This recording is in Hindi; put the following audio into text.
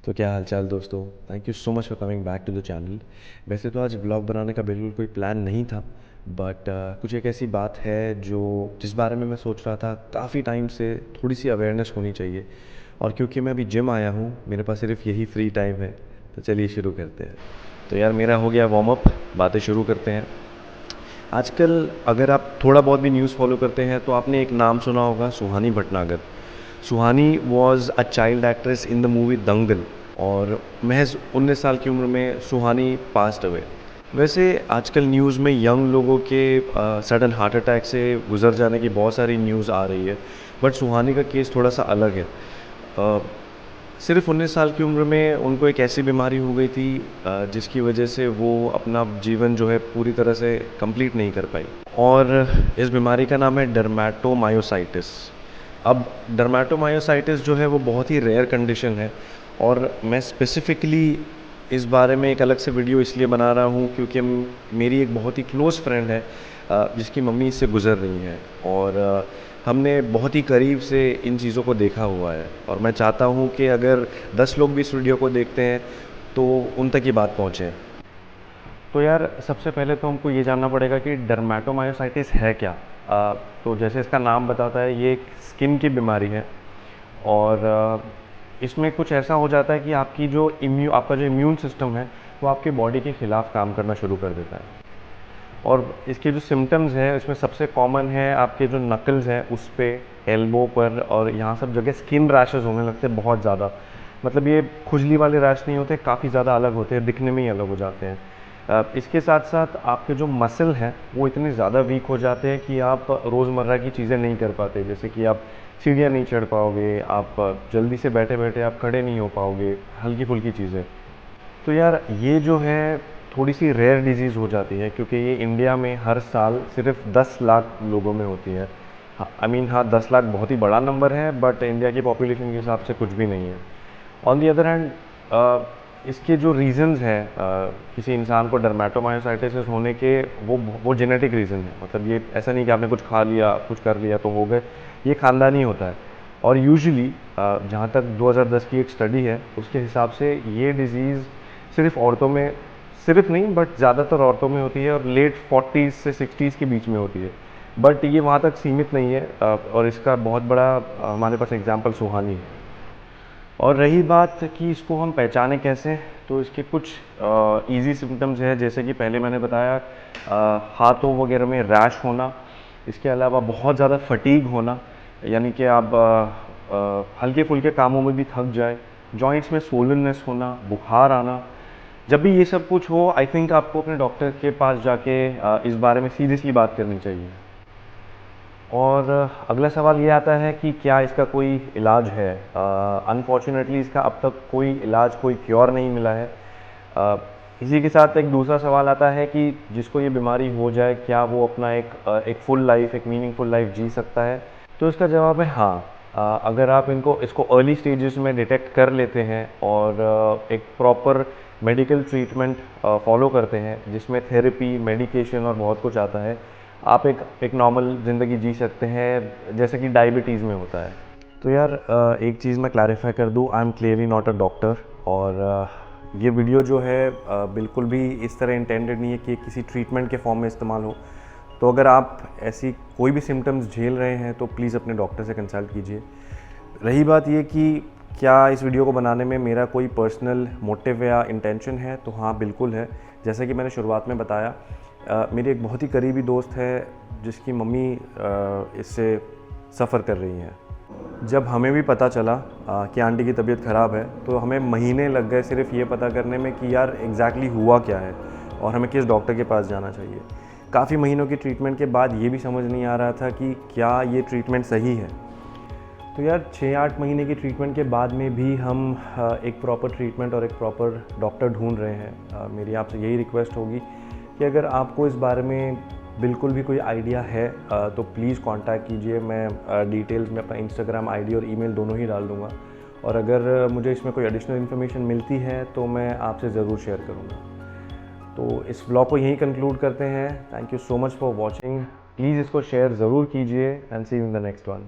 तो क्या हालचाल दोस्तों। Thank you so much for coming back to the channel. वैसे तो आज व्लॉग बनाने का बिल्कुल कोई प्लान नहीं था, बट कुछ एक ऐसी बात है जिस बारे में मैं सोच रहा था काफ़ी टाइम से, थोड़ी सी अवेयरनेस होनी चाहिए। और क्योंकि मैं अभी जिम आया हूँ, मेरे पास सिर्फ यही फ्री टाइम है, तो चलिए शुरू करते हैं। तो यार मेरा हो गया वार्म अप, बातें शुरू करते हैं। आजकल अगर आप थोड़ा बहुत भी न्यूज़ फॉलो करते हैं तो आपने एक नाम सुना होगा, Suhani Bhatnagar. Suhani was a child actress in the movie Dangal, और महज 19 साल की उम्र में सुहानी पास्ट अवे। वैसे आजकल न्यूज़ में यंग लोगों के सडन हार्ट अटैक से गुजर जाने की बहुत सारी न्यूज़ आ रही है, बट सुहानी का केस थोड़ा सा अलग है। सिर्फ 19 साल की उम्र में उनको एक ऐसी बीमारी हो गई थी जिसकी वजह से वो अपना जीवन जो है पूरी तरह से कंप्लीट नहीं कर पाई। और इस बीमारी का नाम है डर्मेटोमायोसाइटिस। अब डर्मेटोमायोसाइटिस जो है वो बहुत ही रेयर कंडीशन है, और मैं स्पेसिफिकली इस बारे में एक अलग से वीडियो इसलिए बना रहा हूँ क्योंकि मेरी एक बहुत ही क्लोज़ फ्रेंड है जिसकी मम्मी इससे गुज़र रही हैं, और हमने बहुत ही करीब से इन चीज़ों को देखा हुआ है। और मैं चाहता हूँ कि अगर 10 लोग भी इस वीडियो को देखते हैं तो उन तक ये बात पहुँचे। तो यार सबसे पहले तो हमको ये जानना पड़ेगा कि डर्मेटोमायोसाइटिस है क्या। तो जैसे इसका नाम बताता है, ये एक स्किन की बीमारी है। और इसमें कुछ ऐसा हो जाता है कि आपका जो इम्यून सिस्टम है वो आपके बॉडी के ख़िलाफ़ काम करना शुरू कर देता है। और इसके जो सिम्टम्स हैं इसमें सबसे कॉमन है आपके जो नकल्स हैं उस पे, एल्बो पर, और यहाँ सब जगह स्किन रैशेस होने लगते हैं बहुत ज़्यादा। मतलब ये खुजली वाले रैश नहीं होते, काफ़ी ज़्यादा अलग होते हैं, दिखने में ही अलग हो जाते हैं। इसके साथ साथ आपके जो मसल हैं वो इतने ज़्यादा वीक हो जाते हैं कि आप रोज़मर्रा की चीज़ें नहीं कर पाते। जैसे कि आप सीढ़ियाँ नहीं चढ़ पाओगे, आप जल्दी से बैठे बैठे आप खड़े नहीं हो पाओगे, हल्की फुल्की चीज़ें। तो यार ये जो है थोड़ी सी रेयर डिजीज़ हो जाती है, क्योंकि ये इंडिया में हर साल सिर्फ 10 लाख लोगों में होती है। हाँ, 10 लाख बहुत ही बड़ा नंबर है, बट इंडिया की पॉपुलेशन के हिसाब से कुछ भी नहीं है। ऑन दी अदर हैंड इसके जो रीज़न्स हैं किसी इंसान को डर्मेटोमायोसाइटिस होने के, वो जेनेटिक रीज़न है। मतलब ये ऐसा नहीं कि आपने कुछ खा लिया, कुछ कर लिया तो हो गए। ये ख़ानदानी होता है। और यूजुअली जहाँ तक 2010 की एक स्टडी है उसके हिसाब से ये डिज़ीज़ सिर्फ औरतों में, सिर्फ नहीं बट ज़्यादातर औरतों में होती है, और लेट 40s से 60s के बीच में होती है। बट ये वहाँ तक सीमित नहीं है, और इसका बहुत बड़ा हमारे पास एग्जांपल सुहानी है। और रही बात कि इसको हम पहचानें कैसे, तो इसके कुछ इजी सिम्टम्स हैं, जैसे कि पहले मैंने बताया हाथों वगैरह में रैश होना। इसके अलावा बहुत ज़्यादा फटीग होना, यानी कि आप हल्के फुल्के कामों में भी थक जाए। जॉइंट्स में सोलननेस होना, बुखार आना। जब भी ये सब कुछ हो, आई थिंक आपको अपने डॉक्टर के पास जाके इस बारे में सीरियसली बात करनी चाहिए। और अगला सवाल ये आता है कि क्या इसका कोई इलाज है। अनफॉर्चुनेटली इसका अब तक कोई इलाज, कोई क्योर नहीं मिला है। इसी के साथ एक दूसरा सवाल आता है कि जिसको ये बीमारी हो जाए, क्या वो अपना एक फुल लाइफ, एक मीनिंगफुल लाइफ जी सकता है। तो इसका जवाब है हाँ। अगर आप इसको अर्ली स्टेजेस में डिटेक्ट कर लेते हैं और एक प्रॉपर मेडिकल ट्रीटमेंट फॉलो करते हैं, जिसमें थेरेपी, मेडिकेशन और बहुत कुछ आता है, आप एक नॉर्मल ज़िंदगी जी सकते हैं, जैसे कि डायबिटीज़ में होता है। तो यार एक चीज़ मैं क्लैरिफाई कर दूँ, I am clearly not a doctor. और ये वीडियो जो है बिल्कुल भी इस तरह इंटेंडेड नहीं है कि किसी ट्रीटमेंट के फॉर्म में इस्तेमाल हो। तो अगर आप ऐसी कोई भी सिम्टम्स झेल रहे हैं तो प्लीज़ अपने डॉक्टर से कंसल्ट कीजिए। रही बात ये कि क्या इस वीडियो को बनाने में मेरा कोई पर्सनल मोटिव या इंटेंशन है, तो हाँ बिल्कुल है। जैसा कि मैंने शुरुआत में बताया, मेरी एक बहुत ही करीबी दोस्त है जिसकी मम्मी इससे सफ़र कर रही हैं। जब हमें भी पता चला कि आंटी की तबीयत ख़राब है, तो हमें महीने लग गए सिर्फ ये पता करने में कि यार एग्जैक्टली हुआ क्या है और हमें किस डॉक्टर के पास जाना चाहिए। काफ़ी महीनों की ट्रीटमेंट के बाद ये भी समझ नहीं आ रहा था कि क्या ये ट्रीटमेंट सही है। तो यार 6-8 महीने की ट्रीटमेंट के बाद में भी हम एक प्रॉपर ट्रीटमेंट और एक प्रॉपर डॉक्टर ढूंढ रहे हैं। मेरी आपसे यही रिक्वेस्ट होगी कि अगर आपको इस बारे में बिल्कुल भी कोई आइडिया है तो प्लीज़ कांटेक्ट कीजिए। मैं डिटेल्स में अपना इंस्टाग्राम आईडी और ईमेल दोनों ही डाल दूँगा, और अगर मुझे इसमें कोई एडिशनल इन्फॉर्मेशन मिलती है तो मैं आपसे ज़रूर शेयर करूँगा। तो इस व्लॉग को यहीं कंक्लूड करते हैं। Thank you so much for watching. Please इसको शेयर ज़रूर कीजिए, and see you in the next one.